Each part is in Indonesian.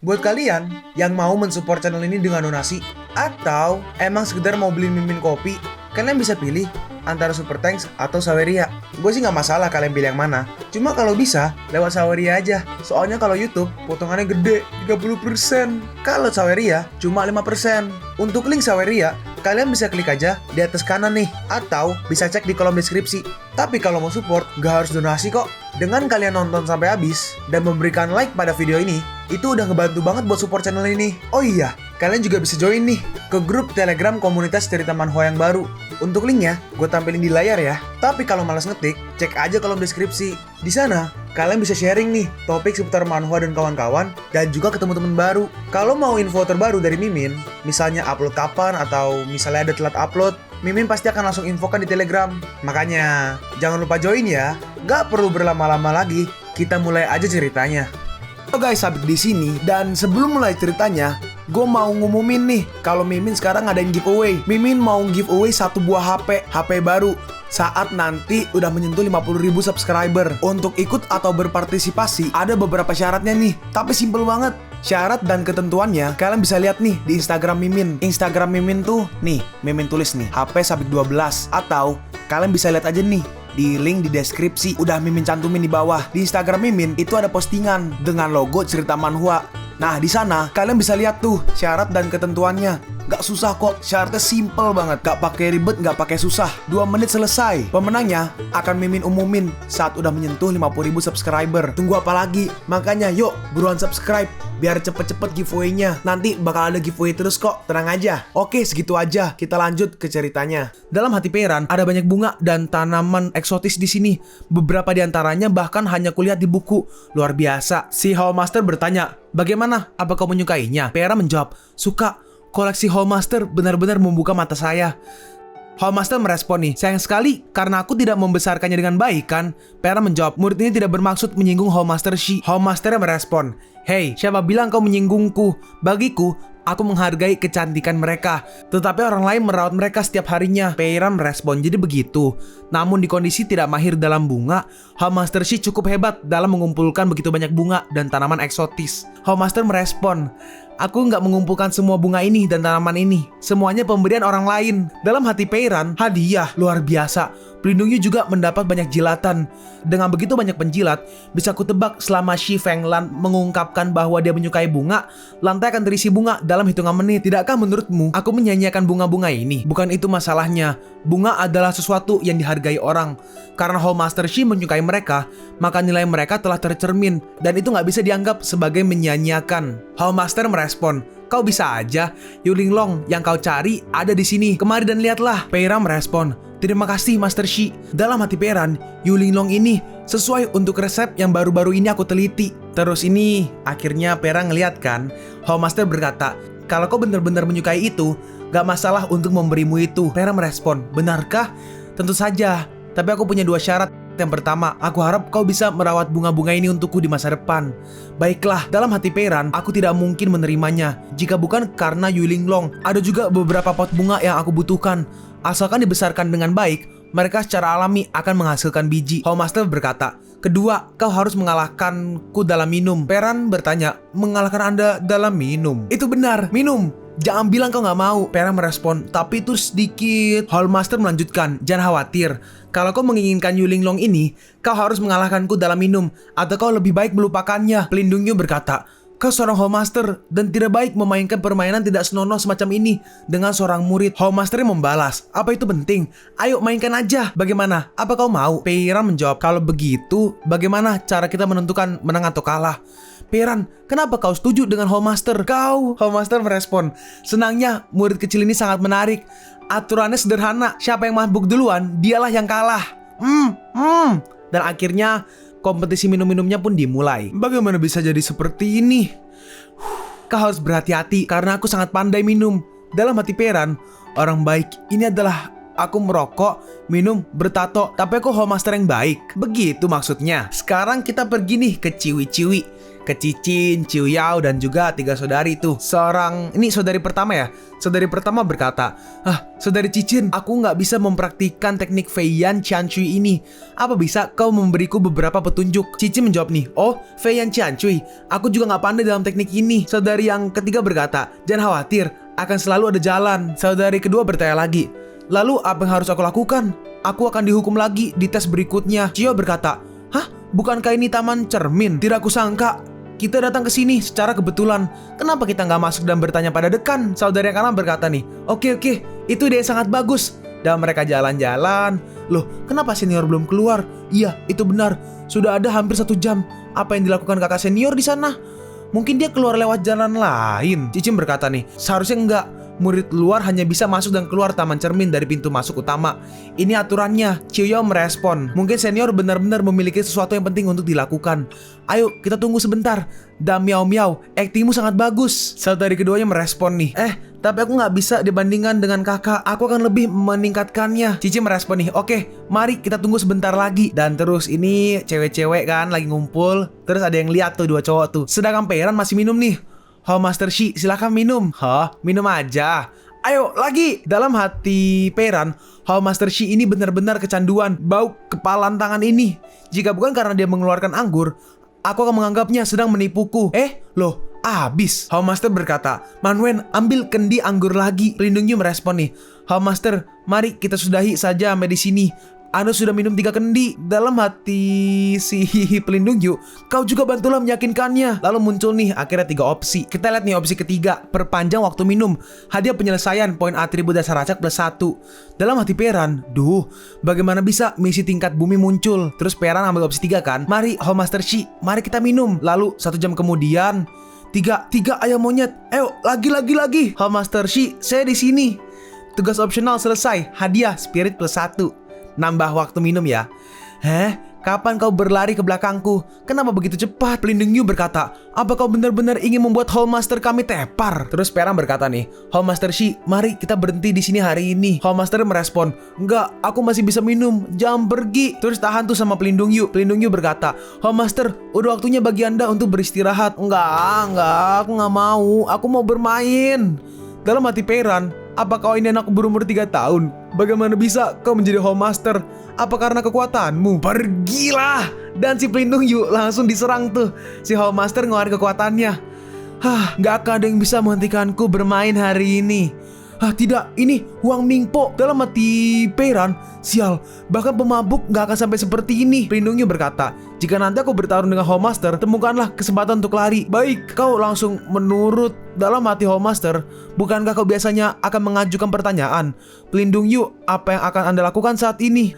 Buat kalian yang mau mensupport channel ini dengan donasi, atau emang sekedar mau beli Mimin kopi, kalian bisa pilih antara Super Thanks atau Saweria. Gue sih nggak masalah kalian pilih yang mana. Cuma kalau bisa, lewat Saweria aja. Soalnya kalau YouTube, potongannya gede, 30%. Kalau Saweria, cuma 5%. Untuk link Saweria, kalian bisa klik aja di atas kanan nih. Atau bisa cek di kolom deskripsi. Tapi kalau mau support, nggak harus donasi kok. Dengan kalian nonton sampai habis, dan memberikan like pada video ini, itu udah ngebantu banget buat support channel ini. Oh iya, kalian juga bisa join nih ke grup Telegram komunitas cerita manhwa yang baru. Untuk linknya, gue tampilin di layar ya. Tapi kalau malas ngetik, cek aja kolom deskripsi. Di sana, kalian bisa sharing nih topik seputar manhwa dan kawan-kawan, dan juga ketemu teman baru. Kalau mau info terbaru dari Mimin, misalnya upload kapan atau misalnya ada telat upload, Mimin pasti akan langsung infokan di Telegram. Makanya, jangan lupa join ya. Gak perlu berlama-lama lagi, kita mulai aja ceritanya. Halo guys, Sabik di sini, dan sebelum mulai ceritanya, gue mau ngumumin nih kalau Mimin sekarang ngadain giveaway. Mimin mau giveaway satu buah HP baru saat nanti udah menyentuh 50.000 subscriber. Untuk ikut atau berpartisipasi ada beberapa syaratnya nih, tapi simple banget. Syarat dan ketentuannya kalian bisa lihat nih di Instagram Mimin. Instagram Mimin tuh nih, Mimin tulis nih HP Sabik 12, atau kalian bisa lihat aja nih di link di deskripsi, udah Mimin cantumin di bawah. Di Instagram Mimin itu ada postingan dengan logo cerita manhwa. Nah, di sana kalian bisa lihat tuh syarat dan ketentuannya. Gak susah kok, syaratnya simple banget. Gak pakai ribet, gak pakai susah. 2 menit selesai. Pemenangnya akan Mimin umumin saat udah menyentuh 50.000 subscriber. Tunggu apa lagi? Makanya yuk, buruan subscribe biar cepet-cepet giveaway-nya. Nanti bakal ada giveaway terus kok, tenang aja. Oke, segitu aja. Kita lanjut ke ceritanya. Dalam hati Peiran ada banyak bunga dan tanaman eksotis di sini. Beberapa di antaranya bahkan hanya kulihat di buku. Luar biasa. Si Hallmaster bertanya, "Bagaimana? Apa kau menyukainya?" Peiran menjawab, "Suka. Koleksi Hallmaster benar-benar membuka mata saya." Hallmaster merespon nih, "Sayang sekali karena aku tidak membesarkannya dengan baik kan?" Peiran menjawab, "Murid ini tidak bermaksud menyinggung Hallmaster Shi." Hallmaster merespon, "Hei, siapa bilang kau menyinggungku? Bagiku, aku menghargai kecantikan mereka, tetapi orang lain merawat mereka setiap harinya." Peiran merespon, "Jadi begitu. Namun di kondisi tidak mahir dalam bunga, Hallmaster Shi cukup hebat dalam mengumpulkan begitu banyak bunga dan tanaman eksotis." Hallmaster merespon, "Aku nggak mengumpulkan semua bunga ini dan tanaman ini. Semuanya pemberian orang lain." Dalam hati Peiran, hadiah luar biasa. Pelindungnya juga mendapat banyak jilatan. Dengan begitu banyak penjilat, bisa kutebak selama Shi Fenglan mengungkapkan bahwa dia menyukai bunga, lantai akan terisi bunga dalam hitungan menit. Tidakkah menurutmu aku menyanyiakan bunga-bunga ini? Bukan itu masalahnya. Bunga adalah sesuatu yang dihargai orang. Karena Hallmaster Shi menyukai mereka, maka nilai mereka telah tercermin, dan itu nggak bisa dianggap sebagai menyanyiakan. Hallmaster merespon, "Kau bisa aja. Yulinglong yang kau cari ada di sini. Kemari dan lihatlah." Peiran merespon, "Terima kasih Master Shi." Dalam hati Peiran, Yulinglong ini sesuai untuk resep yang baru-baru ini aku teliti. Terus ini, akhirnya Peiran ngeliat kan, Hallmaster berkata, "Kalau kau benar-benar menyukai itu, gak masalah untuk memberimu itu." Peiran merespon, "Benarkah? Tentu saja. Tapi aku punya 2 syarat. Yang pertama, aku harap kau bisa merawat bunga-bunga ini untukku di masa depan." Baiklah, dalam hati Peiran, aku tidak mungkin menerimanya. Jika bukan karena Yulinglong, ada juga beberapa pot bunga yang aku butuhkan. Asalkan dibesarkan dengan baik, mereka secara alami akan menghasilkan biji. Hallmaster berkata, "Kedua, kau harus mengalahkanku dalam minum." Peiran bertanya, "Mengalahkan Anda dalam minum?" "Itu benar, minum. Jangan bilang kau gak mau." Peiran merespon, "Tapi itu sedikit." Hallmaster melanjutkan, "Jangan khawatir. Kalau kau menginginkan Yulinglong ini, kau harus mengalahkanku dalam minum, atau kau lebih baik melupakannya." Pelindungnya berkata, "Kau seorang Hallmaster dan tidak baik memainkan permainan tidak senonoh semacam ini dengan seorang murid." Hallmaster membalas, "Apa itu penting? Ayo mainkan aja. Bagaimana? Apa kau mau?" Peiran menjawab, "Kalau begitu, bagaimana cara kita menentukan menang atau kalah?" Peiran, "Kenapa kau setuju dengan Hallmaster?" Hallmaster merespon, "Senangnya murid kecil ini sangat menarik. Aturannya sederhana, siapa yang mabuk duluan, dialah yang kalah." Dan akhirnya kompetisi minum-minumnya pun dimulai. Bagaimana bisa jadi seperti ini? Kau harus berhati-hati karena aku sangat pandai minum. Dalam hati Peiran, orang baik ini adalah aku merokok, minum, bertato, tapi aku Hallmaster yang baik. Begitu maksudnya. Sekarang kita pergi nih ke Ciwi-Ciwi. ke Cicin, Ciu Yao, dan juga 3 saudari itu. Ini saudari pertama ya. Saudari pertama berkata, saudari Cicin, aku nggak bisa mempraktikkan teknik Feiyan Qiancui ini. Apa bisa kau memberiku beberapa petunjuk? Cicin menjawab nih, Feiyan Qiancui, aku juga nggak pandai dalam teknik ini. Saudari yang ketiga berkata, jangan khawatir, akan selalu ada jalan. Saudari kedua bertanya lagi, lalu apa yang harus aku lakukan? Aku akan dihukum lagi di tes berikutnya. Cio berkata, bukankah ini taman cermin? Tidak kusangka kita datang ke sini secara kebetulan. Kenapa kita nggak masuk dan bertanya pada dekan? Saudari yang kanan berkata nih, Oke, itu ide sangat bagus. Dan mereka jalan-jalan. Loh, kenapa senior belum keluar? Iya, itu benar. Sudah ada hampir 1 jam. Apa yang dilakukan kakak senior di sana? Mungkin dia keluar lewat jalan lain. Cicin berkata nih, seharusnya enggak. Murid luar hanya bisa masuk dan keluar taman cermin dari pintu masuk utama. Ini aturannya. Ciu Yao merespon, mungkin senior benar-benar memiliki sesuatu yang penting untuk dilakukan. Ayo, kita tunggu sebentar. Dan Miao Miao, aktingmu sangat bagus. Saudari keduanya merespon nih, tapi aku nggak bisa dibandingkan dengan kakak. Aku akan lebih meningkatkannya. Cici merespon nih, oke, mari kita tunggu sebentar lagi. Dan terus ini cewek-cewek kan lagi ngumpul. Terus ada yang lihat tuh 2 cowok tuh. Sedangkan Peiran masih minum nih. Master Shi, silakan minum. Minum aja. Ayo lagi. Dalam hati Peiran, Master Shi ini benar-benar kecanduan bau kepalan tangan ini. Jika bukan karena dia mengeluarkan anggur, aku akan menganggapnya sedang menipuku. Loh, habis. Master berkata, Manwen, ambil kendi anggur lagi. Pelindung Yu merespon nih, Master, mari kita sudahi saja sampai di sini. Anda sudah minum 3 kendi. Dalam hati si pelindung Yu, kau juga bantulah meyakinkannya. Lalu muncul nih akhirnya 3 opsi. Kita lihat nih opsi ketiga, perpanjang waktu minum. Hadiah penyelesaian poin atribut dasar acak +1. Dalam hati Peiran, bagaimana bisa misi tingkat bumi muncul? Terus Peiran ambil opsi 3 kan. Mari Master Shi, mari kita minum. Lalu 1 jam kemudian, 3 ayam monyet. Ayo lagi. Master Shi, saya di sini. Tugas opsional selesai. Hadiah spirit +1. Nambah waktu minum ya. Kapan kau berlari ke belakangku? Kenapa begitu cepat? Pelindung Yu berkata, apa kau benar-benar ingin membuat Master kami tepar? Terus Peiran berkata nih, Master Shi, mari kita berhenti di sini hari ini. Master merespon, enggak, aku masih bisa minum, jangan pergi. Terus tahan tuh sama Pelindung Yu. Pelindung Yu berkata, Master, udah waktunya bagi Anda untuk beristirahat. Enggak, aku nggak mau, aku mau bermain. Dalam hati Peiran, apa kau ini anak berumur 3 tahun? Bagaimana bisa kau menjadi Master? Apa karena kekuatanmu? Pergilah! Dan si Pelindung Yu langsung diserang tuh. Si Master ngeluarin kekuatannya. Gak akan ada yang bisa menghentikanku bermain hari ini. Tidak, ini Huang Mingpo. Dalam hati Peiran, sial, bahkan pemabuk gak akan sampai seperti ini. Pelindung Yu berkata, jika nanti aku bertarung dengan Master, temukanlah kesempatan untuk lari. Baik, kau langsung menurut. Dalam hati Master, bukankah kau biasanya akan mengajukan pertanyaan? Pelindung Yu, apa yang akan Anda lakukan saat ini?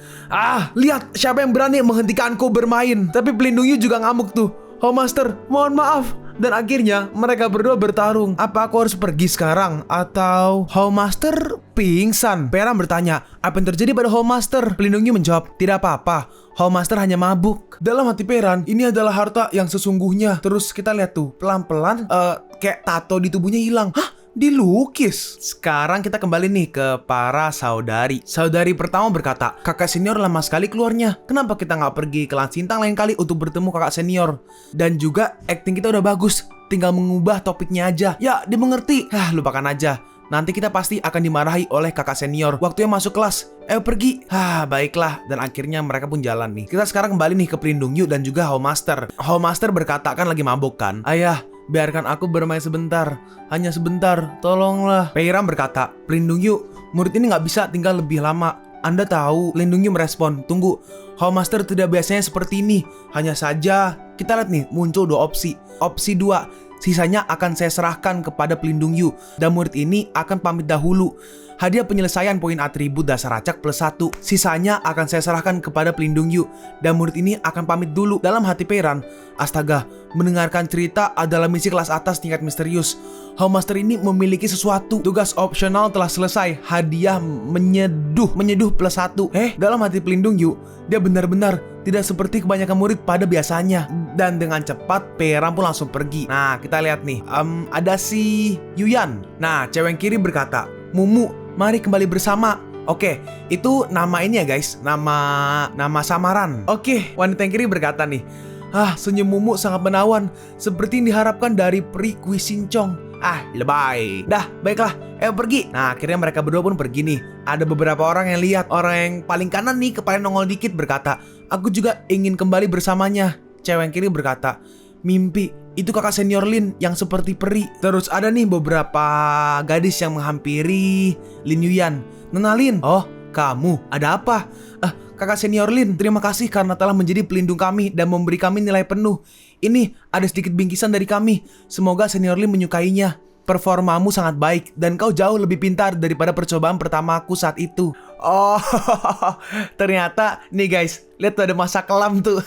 Lihat siapa yang berani menghentikanku bermain. Tapi Pelindung Yu juga ngamuk tuh. Master, mohon maaf. Dan akhirnya mereka berdua bertarung. Apa aku harus pergi sekarang? Atau Master pingsan? Peiran bertanya, apa yang terjadi pada Master? Pelindung Yu menjawab, tidak apa-apa, Master hanya mabuk. Dalam hati Peiran, ini adalah harta yang sesungguhnya. Terus kita lihat tuh, pelan-pelan kayak tato di tubuhnya hilang. Dilukis. Sekarang kita kembali nih ke para saudari. Saudari pertama berkata, kakak senior lama sekali keluarnya. Kenapa kita nggak pergi ke Lansintang lain kali untuk bertemu kakak senior? Dan juga acting kita udah bagus, tinggal mengubah topiknya aja. Ya, dimengerti. Lupakan aja. Nanti kita pasti akan dimarahi oleh kakak senior. Waktunya masuk kelas. Ayo pergi. Baiklah. Dan akhirnya mereka pun jalan nih. Kita sekarang kembali nih ke Pelindung Yu dan juga Master. Master berkata, kan lagi mabuk kan? Ayah, biarkan aku bermain sebentar. Hanya sebentar, tolonglah. Peiran berkata, Pelindung Yu, murid ini nggak bisa tinggal lebih lama. Anda tahu. Pelindung Yu merespon, tunggu, Master tidak biasanya seperti ini. Hanya saja, kita lihat nih, muncul 2 opsi. Opsi 2, sisanya akan saya serahkan kepada Pelindung Yu. Dan murid ini akan pamit dahulu. Hadiah penyelesaian poin atribut dasar acak +1. Sisanya akan saya serahkan kepada Pelindung Yu. Dan murid ini akan pamit dulu. Dalam hati Peiran, astaga, mendengarkan cerita adalah misi kelas atas tingkat misterius. Master ini memiliki sesuatu. Tugas opsional telah selesai. Hadiah menyeduh +1. Dalam hati Pelindung Yu, dia benar-benar tidak seperti kebanyakan murid pada biasanya. Dan dengan cepat Peiran pun langsung pergi. Nah, kita lihat nih, ada si Yuyan. Nah, cewek yang kiri berkata, Mumu, mari kembali bersama. Oke, itu nama ini ya guys, nama samaran. Oke, wanita yang kiri berkata nih, Senyum Mumu sangat menawan, seperti yang diharapkan dari peri Kuisincong. Lebay. Dah, baiklah, pergi. Nah, akhirnya mereka berdua pun pergi nih. Ada beberapa orang yang lihat. Orang yang paling kanan nih, kepala nongol dikit, berkata, aku juga ingin kembali bersamanya. Cewek yang kiri berkata, mimpi, itu kakak senior Lin yang seperti peri. Terus ada nih beberapa gadis yang menghampiri Lin Yuyan. Nona Lin, oh kamu, ada apa? Kakak senior Lin, terima kasih karena telah menjadi pelindung kami dan memberi kami nilai penuh. Ini ada sedikit bingkisan dari kami. Semoga senior Lin menyukainya. Performamu sangat baik dan kau jauh lebih pintar daripada percobaan pertamaku saat itu. Oh, ternyata nih guys, lihat tuh ada masa kelam tuh.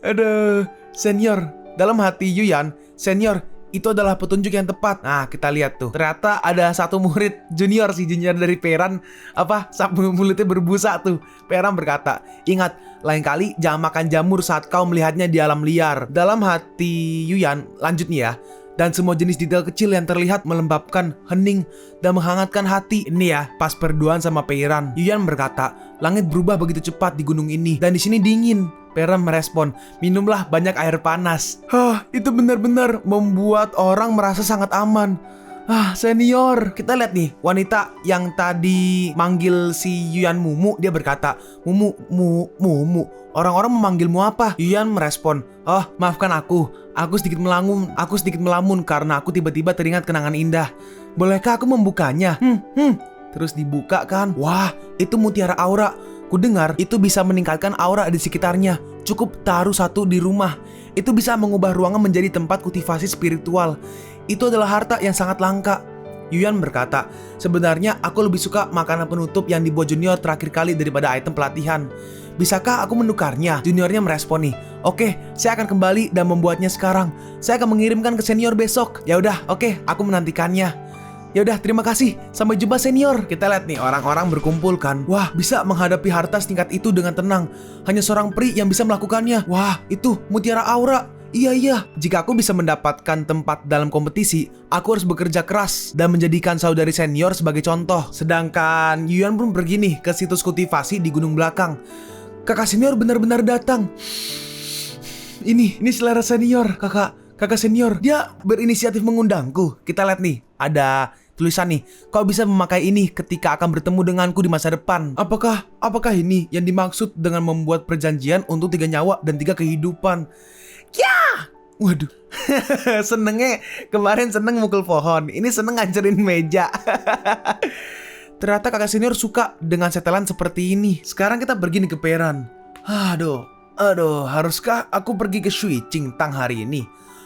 Aduh, senior. Dalam hati Yuyan, senior, itu adalah petunjuk yang tepat. Nah, kita lihat tuh. Ternyata ada satu murid junior dari Peran. Sapu mulutnya berbusa tuh. Peran berkata, ingat, lain kali jangan makan jamur saat kau melihatnya di alam liar. Dalam hati Yuyan, lanjut nih ya. Dan semua jenis detail kecil yang terlihat melembabkan, hening, dan menghangatkan hati. Ini ya, pas berduaan sama Peran. Yuyan berkata, langit berubah begitu cepat di gunung ini. Dan di sini dingin. Peran merespon, minumlah banyak air panas. Itu benar-benar membuat orang merasa sangat aman. Senior. Kita lihat nih, wanita yang tadi manggil si Yuyan Mumu, dia berkata, Mumu, orang-orang memanggilmu apa? Yuyan merespon, maafkan aku sedikit melamun karena aku tiba-tiba teringat kenangan indah. Bolehkah aku membukanya? Terus dibuka kan? Wah, itu mutiara aura. Kudengar itu bisa meningkatkan aura di sekitarnya. Cukup taruh satu di rumah. Itu bisa mengubah ruangan menjadi tempat kultivasi spiritual. Itu adalah harta yang sangat langka. Yuyan berkata, sebenarnya aku lebih suka makanan penutup yang dibuat junior terakhir kali daripada item pelatihan. Bisakah aku menukarnya? Juniornya merespon nih. Oke, saya akan kembali dan membuatnya sekarang. Saya akan mengirimkan ke senior besok. Ya udah, oke, aku menantikannya. Ya udah, terima kasih. Sampai jumpa senior. Kita lihat nih, orang-orang berkumpul kan. Wah, bisa menghadapi harta setingkat itu dengan tenang. Hanya seorang peri yang bisa melakukannya. Wah, itu mutiara aura. Iya. Jika aku bisa mendapatkan tempat dalam kompetisi, aku harus bekerja keras dan menjadikan saudari senior sebagai contoh. Sedangkan Yuyan pun pergi nih ke situs kultivasi di gunung belakang. Kakak senior benar-benar datang. Ini selera senior, kakak senior. Dia berinisiatif mengundangku. Kita lihat nih, ada tulisan nih, kau bisa memakai ini ketika akan bertemu denganku di masa depan. Apakah ini yang dimaksud dengan membuat perjanjian untuk 3 nyawa dan 3 kehidupan? Ya! Waduh. Senengnya kemarin seneng mukul pohon, ini seneng ngancurin meja. Ternyata kakak senior suka dengan setelan seperti ini. Sekarang kita pergi nih ke Peran. Aduh, haruskah aku pergi ke Shuiqing Tang hari ini?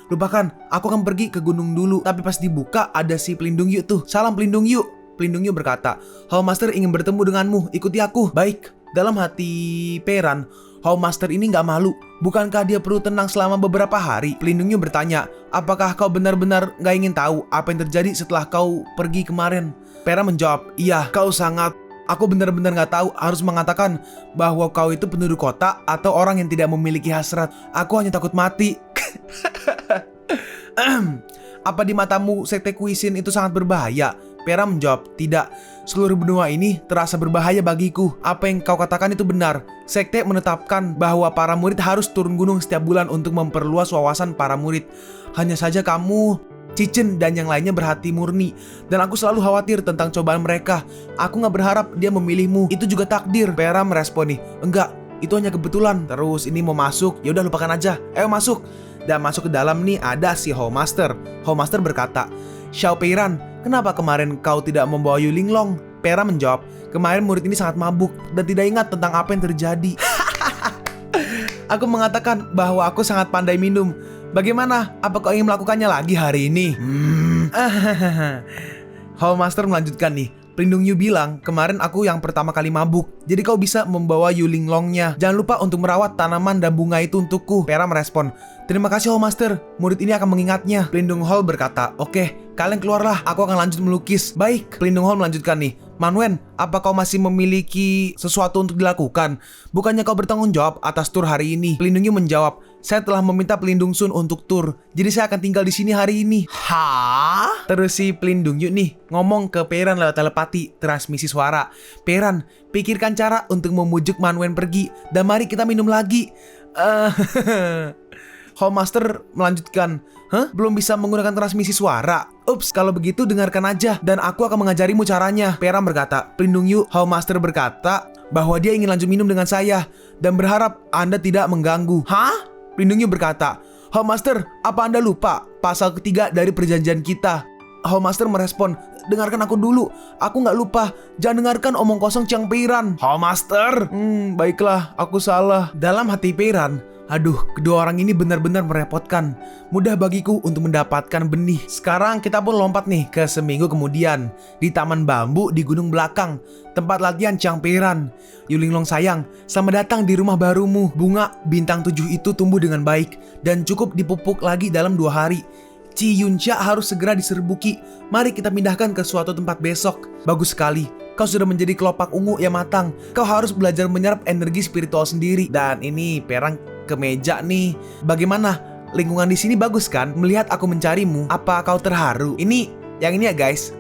Lupakan, aku akan pergi ke gunung dulu. Tapi pas dibuka ada si Pelindung Yu tuh. Salam Pelindung Yu. Pelindung Yu berkata, Hall Master ingin bertemu denganmu, ikuti aku. Baik. Dalam hati Peran, Hall Master ini gak malu. Bukankah dia perlu tenang selama beberapa hari? Pelindung Yu bertanya, apakah kau benar-benar gak ingin tahu apa yang terjadi setelah kau pergi kemarin? Peran menjawab, iya, kau sangat. Aku benar-benar gak tahu harus mengatakan bahwa kau itu penduduk kota atau orang yang tidak memiliki hasrat. Aku hanya takut mati. Apa di matamu sekte Kuisin itu sangat berbahaya? Pera menjawab, tidak. Seluruh benua ini terasa berbahaya bagiku. Apa yang kau katakan itu benar. Sekte menetapkan bahwa para murid harus turun gunung setiap bulan untuk memperluas wawasan para murid. Hanya saja kamu, Cicen dan yang lainnya berhati murni. Dan aku selalu khawatir tentang cobaan mereka. Aku gak berharap dia memilihmu. Itu juga takdir. Pera merespon nih, enggak, itu hanya kebetulan. Terus ini mau masuk, ya udah lupakan aja. Ayo masuk. Dan masuk ke dalam nih ada si Hall Master. Hall Master berkata, Xiao Peiran, kenapa kemarin kau tidak membawa Yu Linglong? Pera menjawab, kemarin murid ini sangat mabuk dan tidak ingat tentang apa yang terjadi. Aku mengatakan bahwa aku sangat pandai minum. Bagaimana? Apa kau ingin melakukannya lagi hari ini? Hall Master melanjutkan nih. Pelindung Yu bilang, kemarin aku yang pertama kali mabuk. Jadi kau bisa membawa Yu Linglongnya. Jangan lupa untuk merawat tanaman dan bunga itu untukku. Pera merespon, terima kasih Hall Master. Murid ini akan mengingatnya. Pelindung Hall berkata, oke, kalian keluarlah. Aku akan lanjut melukis. Baik. Pelindung Hall melanjutkan nih. Manwen, apa kau masih memiliki sesuatu untuk dilakukan? Bukannya kau bertanggung jawab atas tur hari ini? Pelindung Yu menjawab, saya telah meminta Pelindung Sun untuk tur. Jadi saya akan tinggal di sini hari ini. Hah? Terus si Pelindung Yu nih ngomong ke Peran lewat telepati, transmisi suara. Peran, pikirkan cara untuk memujuk Manwen pergi. Dan mari kita minum lagi. Hallmaster melanjutkan, belum bisa menggunakan transmisi suara? Ups, kalau begitu dengarkan aja dan aku akan mengajarimu caranya. Peran berkata, pelindung Yu. Hallmaster berkata bahwa dia ingin lanjut minum dengan saya dan berharap Anda tidak mengganggu. Hah? Pelindung Yu berkata, Hallmaster, apa Anda lupa pasal ketiga dari perjanjian kita? Hallmaster merespon, dengarkan aku dulu. Aku nggak lupa. Jangan dengarkan omong kosong Chiang Peiran. Hallmaster. Baiklah, aku salah. Dalam hati Peiran, aduh, kedua orang ini benar-benar merepotkan. Mudah bagiku untuk mendapatkan benih. Sekarang kita pun lompat nih ke seminggu kemudian. Di taman bambu di gunung belakang, tempat latihan Chiang Peiran. Yulinglong sayang, selamat datang di rumah barumu. Bunga bintang 7 itu tumbuh dengan baik dan cukup dipupuk lagi dalam 2 hari. Ci Yunxia harus segera diserbuki. Mari kita pindahkan ke suatu tempat besok. Bagus sekali. Kau sudah menjadi kelopak ungu yang matang. Kau harus belajar menyerap energi spiritual sendiri. Dan ini Perang ke meja nih. Bagaimana? Lingkungan di sini bagus kan? Melihat aku mencarimu, apa kau terharu? Ini, yang ini ya guys.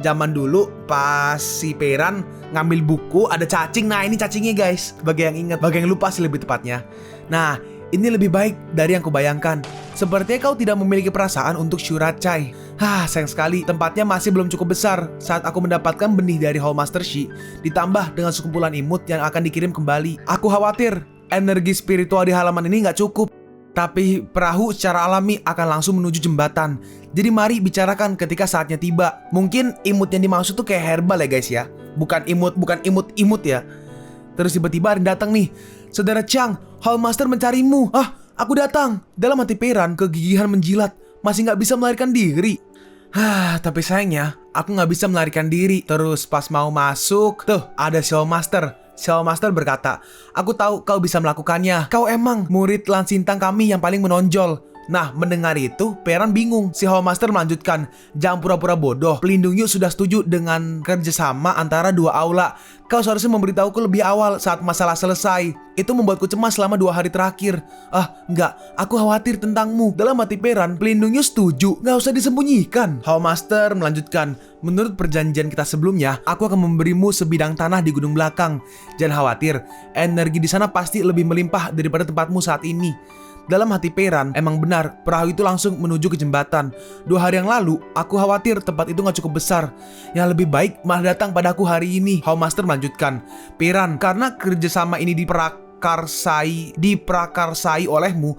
Zaman dulu pas si Peran ngambil buku ada cacing. Nah ini cacingnya guys. Bagi yang ingat, bagi yang lupa sih lebih tepatnya. Nah, ini lebih baik dari yang kubayangkan. Sepertinya kau tidak memiliki perasaan untuk Shurachai. Sayang sekali, tempatnya masih belum cukup besar saat aku mendapatkan benih dari Hallmaster Shi, ditambah dengan sekumpulan imut yang akan dikirim kembali. Aku khawatir energi spiritual di halaman ini nggak cukup. Tapi perahu secara alami akan langsung menuju jembatan. Jadi mari bicarakan ketika saatnya tiba. Mungkin imut yang dimaksud tuh kayak herbal ya guys ya. Bukan imut ya. Terus tiba-tiba ada datang nih. Saudara Chang, Hallmaster mencarimu. Aku datang. Dalam hati Peran, kegigihan menjilat. Masih nggak bisa melarikan diri. Tapi sayangnya, aku nggak bisa melarikan diri. Terus pas mau masuk, tuh ada si Hallmaster. Si Hallmaster berkata, aku tahu kau bisa melakukannya. Kau emang murid Lansintang kami yang paling menonjol. Nah, mendengar itu, Peran bingung. Si Hallmaster melanjutkan, jangan pura-pura bodoh. Pelindung Yu sudah setuju dengan kerjasama antara 2 aula. Kau seharusnya memberitahuku lebih awal saat masalah selesai. Itu membuatku cemas selama 2 hari terakhir. Enggak, aku khawatir tentangmu. Dalam hati Peran, pelindung Yu setuju. Nggak usah disembunyikan. Hallmaster melanjutkan, menurut perjanjian kita sebelumnya, aku akan memberimu sebidang tanah di gunung belakang. Jangan khawatir, energi di sana pasti lebih melimpah daripada tempatmu saat ini. Dalam hati Peran, emang benar, perahu itu langsung menuju ke jembatan. 2 hari yang lalu, aku khawatir tempat itu gak cukup besar. Yang lebih baik malah datang padaku hari ini. Hallmaster melanjutkan, Peran, karena kerjasama ini diprakarsai olehmu,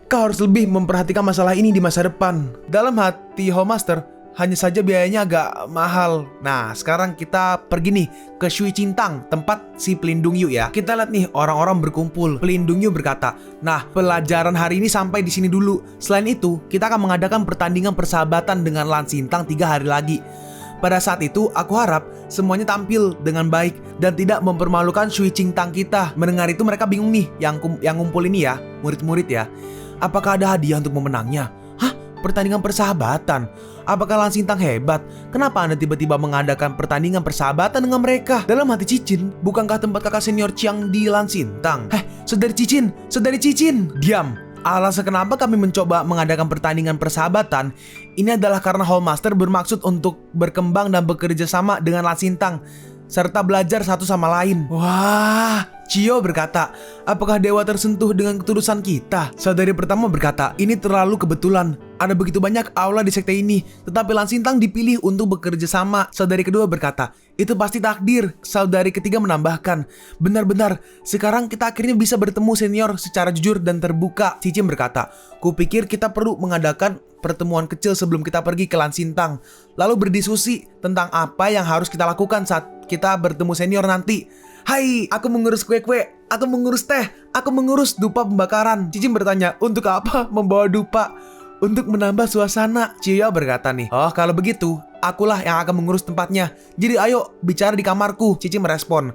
kau harus lebih memperhatikan masalah ini di masa depan. Dalam hati Hallmaster, hanya saja biayanya agak mahal. Nah, sekarang kita pergi nih ke Shui Cintang, tempat si pelindung Yu ya. Kita lihat nih orang-orang berkumpul. Pelindung Yu berkata, nah, pelajaran hari ini sampai di sini dulu. Selain itu, kita akan mengadakan pertandingan persahabatan dengan Lansintang 3 hari lagi. Pada saat itu, aku harap semuanya tampil dengan baik dan tidak mempermalukan Shui Cintang kita. Mendengar itu mereka bingung nih, yang ngumpul ini ya, murid-murid ya. Apakah ada hadiah untuk memenangnya? Pertandingan persahabatan? Apakah Lansintang hebat? Kenapa Anda tiba-tiba mengadakan pertandingan persahabatan dengan mereka? Dalam hati Cicin, bukankah tempat kakak senior Chiang di Lansintang? Saudari Cicin, diam. Alasan kenapa kami mencoba mengadakan pertandingan persahabatan ini adalah karena Hallmaster bermaksud untuk berkembang dan bekerja sama dengan Lansintang serta belajar satu sama lain. Wah, Cio berkata, apakah dewa tersentuh dengan ketulusan kita? Saudari pertama berkata, ini terlalu kebetulan. Ada begitu banyak aula di sekte ini, tetapi Lansintang dipilih untuk bekerja sama. Saudari kedua berkata, itu pasti takdir. Saudari ketiga menambahkan, benar-benar, sekarang kita akhirnya bisa bertemu senior secara jujur dan terbuka. Cicim berkata, kupikir kita perlu mengadakan pertemuan kecil sebelum kita pergi ke Lansintang, lalu berdiskusi tentang apa yang harus kita lakukan saat kita bertemu senior nanti. Hai, aku mengurus kue-kue, aku mengurus teh, aku mengurus dupa pembakaran. Cicim bertanya, untuk apa membawa dupa? Untuk menambah suasana. Cio berkata nih, oh kalau begitu, akulah yang akan mengurus tempatnya. Jadi ayo, bicara di kamarku. Cicim merespon,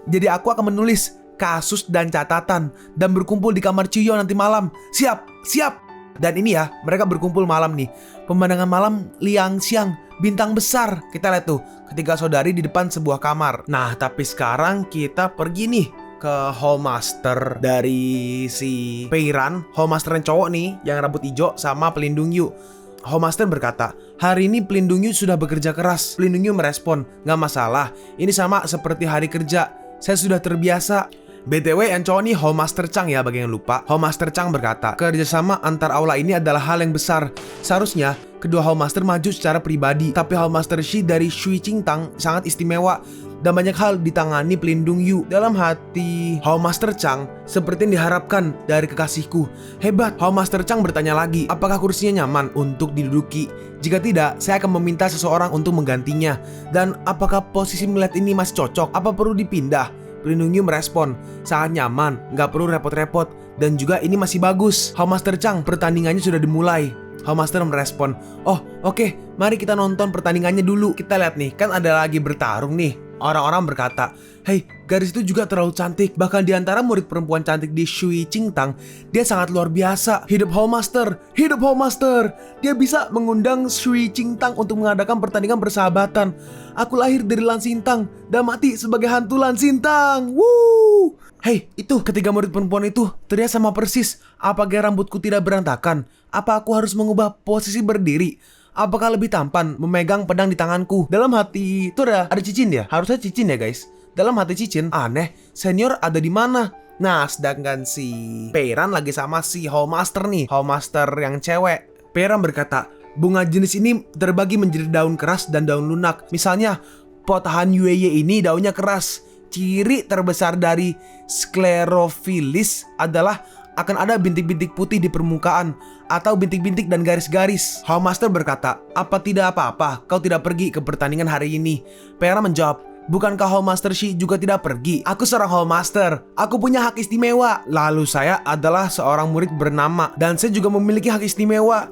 jadi aku akan menulis kasus dan catatan dan berkumpul di kamar Cio nanti malam. Siap. Dan ini ya, mereka berkumpul malam nih. Pemandangan malam Liang Xiang, bintang besar. Kita lihat tuh, ketiga saudari di depan sebuah kamar. Nah, tapi sekarang kita pergi nih ke Hallmaster dari si Peiran. Hallmaster yang cowok nih, yang rambut hijau sama pelindung Yu. Hallmaster berkata, hari ini pelindung Yu sudah bekerja keras. Pelindung Yu merespon, gak masalah, ini sama seperti hari kerja. Saya sudah terbiasa. BTW yang cowok nih Hallmaster Chang ya, bagi yang lupa. Hallmaster Chang berkata, kerjasama antar aula ini adalah hal yang besar. Seharusnya kedua Hallmaster maju secara pribadi, tapi Hallmaster Shi dari Shui Qingtang sangat istimewa dan banyak hal ditangani pelindung Yu. Dalam hati Hallmaster Chang, seperti yang diharapkan dari kekasihku. Hebat. Hallmaster Chang bertanya lagi, apakah kursinya nyaman untuk diduduki? Jika tidak, saya akan meminta seseorang untuk menggantinya. Dan apakah posisi melihat ini masih cocok? Apa perlu dipindah? Pelindung Yu merespon, sangat nyaman, nggak perlu repot-repot, dan juga ini masih bagus. Hallmaster Chang, pertandingannya sudah dimulai. Hallmaster merespon, oh oke, mari kita nonton pertandingannya dulu. Kita lihat nih, kan ada lagi bertarung nih. Orang-orang berkata, hei, gadis itu juga terlalu cantik. Bahkan di antara murid perempuan cantik di Shui Qingtang, dia sangat luar biasa. Hidup Hallmaster, hidup Hallmaster. Dia bisa mengundang Shui Qingtang untuk mengadakan pertandingan persahabatan. Aku lahir dari Lan Xintang dan mati sebagai hantu Lan Xintang. Woo! Hei, itu ketiga murid perempuan itu terlihat sama persis. Apa gaya rambutku tidak berantakan? Apa aku harus mengubah posisi berdiri? Apakah lebih tampan memegang pedang di tanganku? Dalam hati itu ada cincin ya? Harusnya cincin ya guys. Dalam hati cincin, aneh, senior ada di mana? Nah, sedangkan si Peiran lagi sama si Hallmaster nih, Hallmaster yang cewek. Peiran berkata, bunga jenis ini terbagi menjadi daun keras dan daun lunak. Misalnya, pot Han Yueye ini daunnya keras. Ciri terbesar dari Sclerophyllus adalah akan ada bintik-bintik putih di permukaan atau bintik-bintik dan garis-garis. Hallmaster berkata, apa tidak apa-apa, kau tidak pergi ke pertandingan hari ini? Pera menjawab, bukankah Hallmaster Shi juga tidak pergi? Aku seorang Hallmaster, aku punya hak istimewa. Lalu saya adalah seorang murid bernama dan saya juga memiliki hak istimewa.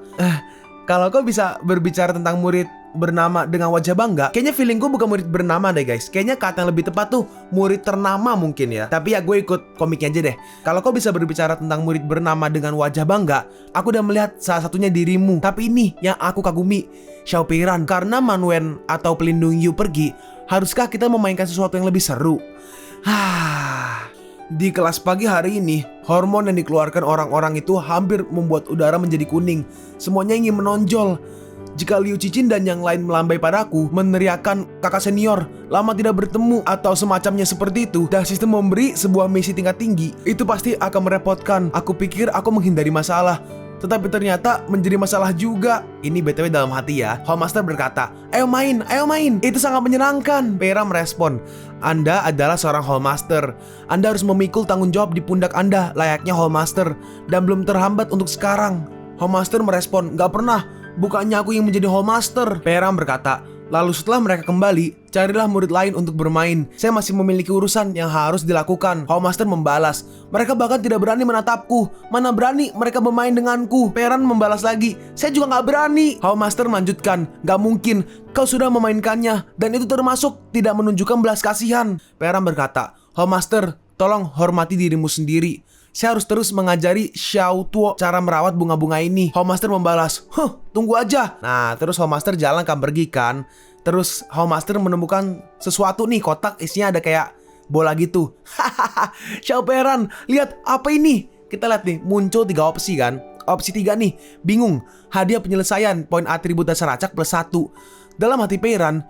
Kalau kau bisa berbicara tentang murid bernama dengan wajah bangga, kayaknya feelingku bukan murid bernama deh guys. Kayaknya kata yang lebih tepat tuh murid ternama mungkin ya. Tapi ya gue ikut komiknya aja deh. Kalau kau bisa berbicara tentang murid bernama dengan wajah bangga, aku udah melihat salah satunya dirimu. Tapi ini yang aku kagumi, Xiao Peiran. Karena Manwen atau pelindung Yu pergi, haruskah kita memainkan sesuatu yang lebih seru? Di kelas pagi hari ini, hormon yang dikeluarkan orang-orang itu hampir membuat udara menjadi kuning. Semuanya ingin menonjol. Jika Liu Cicin dan yang lain melambai padaku, meneriakkan kakak senior, lama tidak bertemu, atau semacamnya seperti itu, dan sistem memberi sebuah misi tingkat tinggi, itu pasti akan merepotkan. Aku pikir aku menghindari masalah, tetapi ternyata menjadi masalah juga. Ini BTW dalam hati ya. Hallmaster berkata, ayo main, itu sangat menyenangkan. Pera merespon, Anda adalah seorang Hallmaster. Anda harus memikul tanggung jawab di pundak Anda layaknya Hallmaster, dan belum terhambat untuk sekarang. Hallmaster merespon, gak pernah. Bukannya aku yang menjadi Hallmaster. Pera berkata, lalu setelah mereka kembali, carilah murid lain untuk bermain. Saya masih memiliki urusan yang harus dilakukan. Hallmaster membalas, mereka bahkan tidak berani menatapku. Mana berani mereka bermain denganku. Peran membalas lagi, saya juga gak berani. Hallmaster melanjutkan, gak mungkin, kau sudah memainkannya, dan itu termasuk tidak menunjukkan belas kasihan. Peran berkata, Hallmaster, tolong hormati dirimu sendiri. Saya harus terus mengajari Xiao Tuo cara merawat bunga-bunga ini. Hallmaster membalas, tunggu aja. Nah, terus Hallmaster jalan kan pergi kan. Terus Hallmaster menemukan sesuatu nih, kotak isinya ada kayak bola gitu. Hahaha, Xiao Peiran, lihat apa ini? Kita lihat nih, muncul 3 opsi kan. Opsi 3 nih, bingung. Hadiah penyelesaian, poin atribut dasar acak +1. Dalam hati Peiran,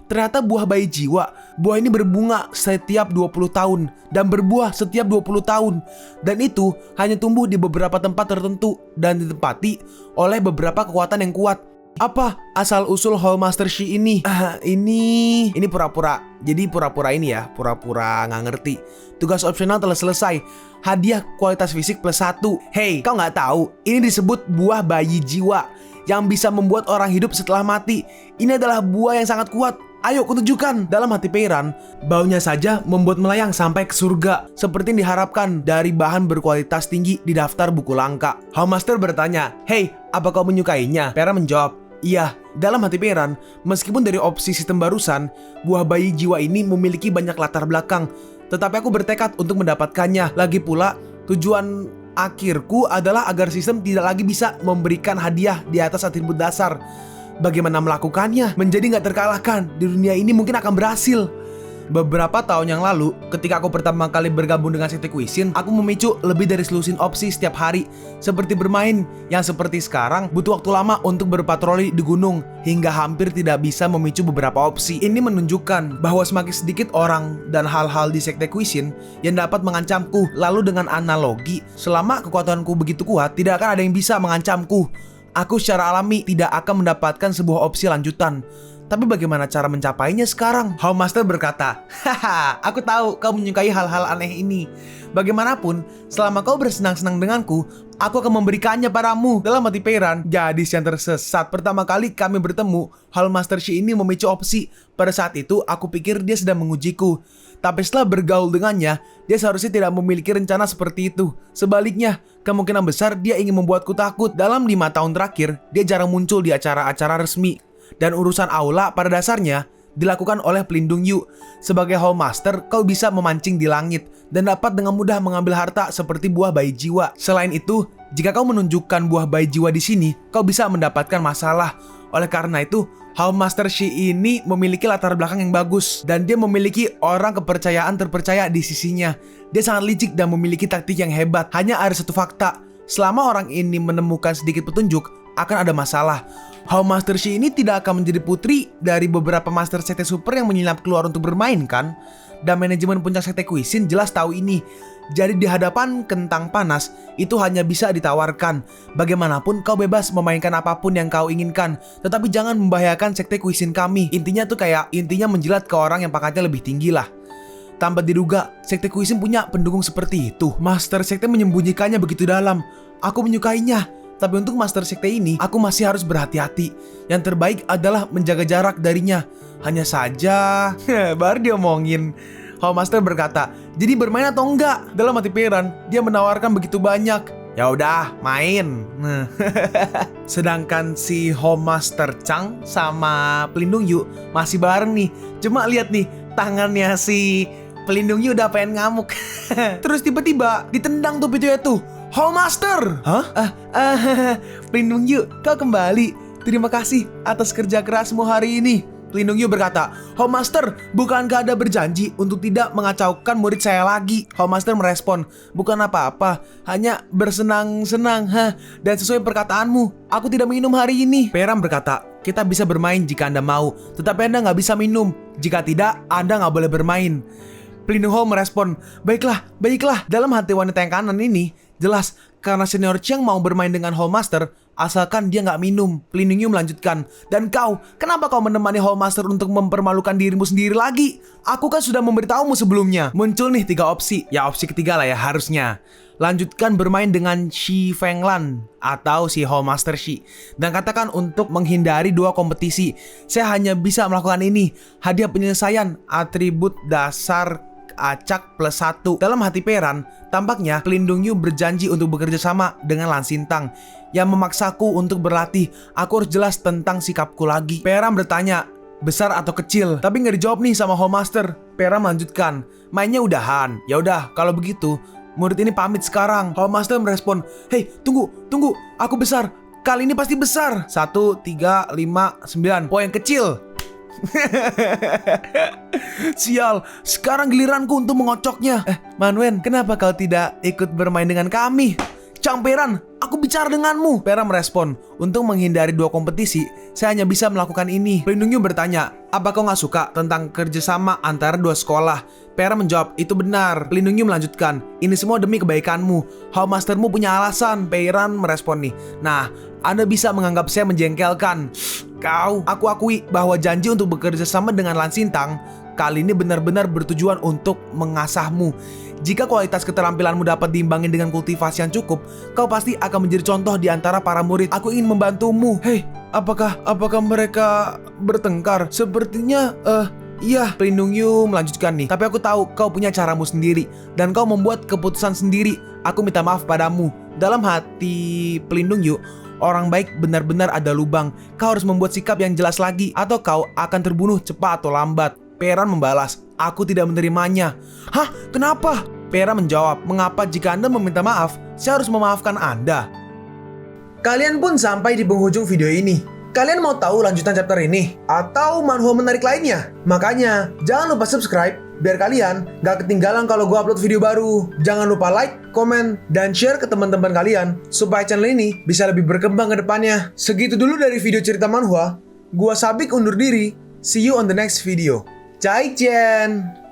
ternyata buah bayi jiwa. Buah ini berbunga setiap 20 tahun dan berbuah setiap 20 tahun. Dan itu hanya tumbuh di beberapa tempat tertentu dan ditempati oleh beberapa kekuatan yang kuat. Apa asal-usul Hallmaster Shi ini? Ini pura-pura. Jadi pura-pura ini ya, pura-pura nggak ngerti. Tugas opsional telah selesai. Hadiah kualitas fisik +1. Hey, kau nggak tahu? Ini disebut buah bayi jiwa yang bisa membuat orang hidup setelah mati. Ini adalah buah yang sangat kuat. Ayo kutunjukkan. Dalam hati Peiran, baunya saja membuat melayang sampai ke surga, seperti yang diharapkan dari bahan berkualitas tinggi di daftar buku langka. Hallmaster bertanya, hey, apa kau menyukainya? Peiran menjawab, iya. Dalam hati Peiran, meskipun dari opsi sistem barusan, buah bayi jiwa ini memiliki banyak latar belakang, tetapi aku bertekad untuk mendapatkannya. Lagi pula, tujuan akhirku adalah agar sistem tidak lagi bisa memberikan hadiah di atas atribut dasar. Bagaimana melakukannya menjadi gak terkalahkan di dunia ini mungkin akan berhasil. Beberapa tahun yang lalu, ketika aku pertama kali bergabung dengan sekte Kuisin, aku memicu lebih dari selusin opsi setiap hari. Seperti bermain, yang seperti sekarang butuh waktu lama untuk berpatroli di gunung, hingga hampir tidak bisa memicu beberapa opsi. Ini menunjukkan bahwa semakin sedikit orang dan hal-hal di sekte Kuisin yang dapat mengancamku. Lalu dengan analogi, selama kekuatanku begitu kuat, tidak akan ada yang bisa mengancamku. Aku secara alami tidak akan mendapatkan sebuah opsi lanjutan. Tapi bagaimana cara mencapainya sekarang? Houndmaster berkata, haha, aku tahu kau menyukai hal-hal aneh ini. Bagaimanapun, selama kau bersenang-senang denganku, aku akan memberikannya padamu. Dalam hati Peyran, gadis yang tersesat pertama kali kami bertemu, Houndmaster Shi ini memicu opsi. Pada saat itu, aku pikir dia sedang mengujiku. Tapi setelah bergaul dengannya, dia seharusnya tidak memiliki rencana seperti itu. Sebaliknya, kemungkinan besar dia ingin membuatku takut. Dalam 5 tahun terakhir, dia jarang muncul di acara-acara resmi. Dan urusan aula pada dasarnya dilakukan oleh pelindung Yu. Sebagai Houndmaster, kau bisa memancing di langit dan dapat dengan mudah mengambil harta seperti buah bayi jiwa. Selain itu, jika kau menunjukkan buah bayi jiwa di sini, kau bisa mendapatkan masalah. Oleh karena itu, Houndmaster Shi ini memiliki latar belakang yang bagus dan dia memiliki orang kepercayaan terpercaya di sisinya. Dia sangat licik dan memiliki taktik yang hebat. Hanya ada satu fakta, selama orang ini menemukan sedikit petunjuk, akan ada masalah. Houndmaster Shi ini tidak akan menjadi putri dari beberapa master sekte super yang menyelinap keluar untuk bermain kan? Dan manajemen puncak sekte Kuisin jelas tahu ini. Jadi di hadapan kentang panas, itu hanya bisa ditawarkan. Bagaimanapun kau bebas memainkan apapun yang kau inginkan, tetapi jangan membahayakan sekte Kuisin kami. Intinya menjilat ke orang yang pangkatnya lebih tinggi lah. Tanpa diduga, sekte Kuisin punya pendukung seperti itu. Master sekte menyembunyikannya begitu dalam. Aku menyukainya. Tapi untuk master sekte ini, aku masih harus berhati-hati. Yang terbaik adalah menjaga jarak darinya. Hanya saja, baru diomongin. Houndmaster berkata, jadi bermain atau enggak? Dalam hati Peyran, dia menawarkan begitu banyak. Ya udah, main. Sedangkan si Houndmaster Chang sama pelindung Yu masih bareng nih. Cuma lihat nih, tangannya si pelindung Yu udah pengen ngamuk. Terus tiba-tiba ditendang tuh pintunya tuh. Houndmaster! Hah? Pelindung Yu, kau kembali. Terima kasih atas kerja kerasmu hari ini. Pelindung Yu berkata, Houndmaster, bukankah Anda berjanji untuk tidak mengacaukan murid saya lagi? Houndmaster merespon, bukan apa-apa, hanya bersenang-senang. Dan sesuai perkataanmu, aku tidak minum hari ini. Peyran berkata, kita bisa bermain jika Anda mau, tetapi Anda nggak bisa minum. Jika tidak, Anda nggak boleh bermain. Pelindung Hou merespon, baiklah. Dalam hati wanita yang kanan ini, jelas karena senior Chiang mau bermain dengan Houndmaster, asalkan dia nggak minum. Pelindung Yu melanjutkan, dan kau, kenapa kau menemani Houndmaster untuk mempermalukan dirimu sendiri lagi? Aku kan sudah memberitahumu sebelumnya. Muncul nih 3 opsi. Ya opsi ketiga lah ya harusnya. Lanjutkan bermain dengan Shi Fenglan atau si Houndmaster Shi. Dan katakan untuk menghindari 2 kompetisi. Saya hanya bisa melakukan ini. Hadiah penyelesaian atribut dasar acak plus 1. Dalam hati Peyran, tampaknya pelindung Yu berjanji untuk bekerja sama dengan Lan Xintang yang memaksaku untuk berlatih. Aku harus jelas tentang sikapku lagi. Peyran bertanya, besar atau kecil? Tapi nggak dijawab nih sama Houndmaster. Peyran melanjutkan, mainnya udahan. Ya udah, kalau begitu murid ini pamit sekarang. Houndmaster merespon, hei tunggu, aku besar. Kali ini pasti besar. 1, 3, 5, 9. Poin kecil. Sial, sekarang giliranku untuk mengocoknya. Manwen, kenapa kau tidak ikut bermain dengan kami? Chang Peyran, aku bicara denganmu. Peyran merespon, untuk menghindari 2 kompetisi, saya hanya bisa melakukan ini. Pelindung Yu bertanya, apa kau gak suka tentang kerjasama antara 2 sekolah? Peyran menjawab, itu benar. Pelindung Yu melanjutkan, ini semua demi kebaikanmu. Houndmastermu punya alasan. Peyran merespon nih, nah, Anda bisa menganggap saya menjengkelkan. Aku akui bahwa janji untuk bekerja sama dengan Lan Xintang kali ini benar-benar bertujuan untuk mengasahmu. Jika kualitas keterampilanmu dapat diimbangi dengan kultivasi yang cukup, kau pasti akan menjadi contoh di antara para murid. Aku ingin membantumu. Hei, apakah mereka bertengkar? Sepertinya, iya. Pelindung Yu melanjutkan nih. Tapi aku tahu kau punya caramu sendiri dan kau membuat keputusan sendiri. Aku minta maaf padamu. Dalam hati pelindung Yu, orang baik benar-benar ada lubang. Kau harus membuat sikap yang jelas lagi, atau kau akan terbunuh cepat atau lambat. Peyran membalas, aku tidak menerimanya. Hah? Kenapa? Peyran menjawab, mengapa jika Anda meminta maaf, saya harus memaafkan Anda? Kalian pun sampai di penghujung video ini. Kalian mau tahu lanjutan chapter ini? Atau manhwa menarik lainnya? Makanya, jangan lupa subscribe biar kalian gak ketinggalan kalau gue upload video baru. Jangan lupa like, komen, dan share ke teman-teman kalian supaya channel ini bisa lebih berkembang ke depannya. Segitu dulu dari video cerita manhwa. Gua Sabik undur diri. See you on the next video. Zaijian.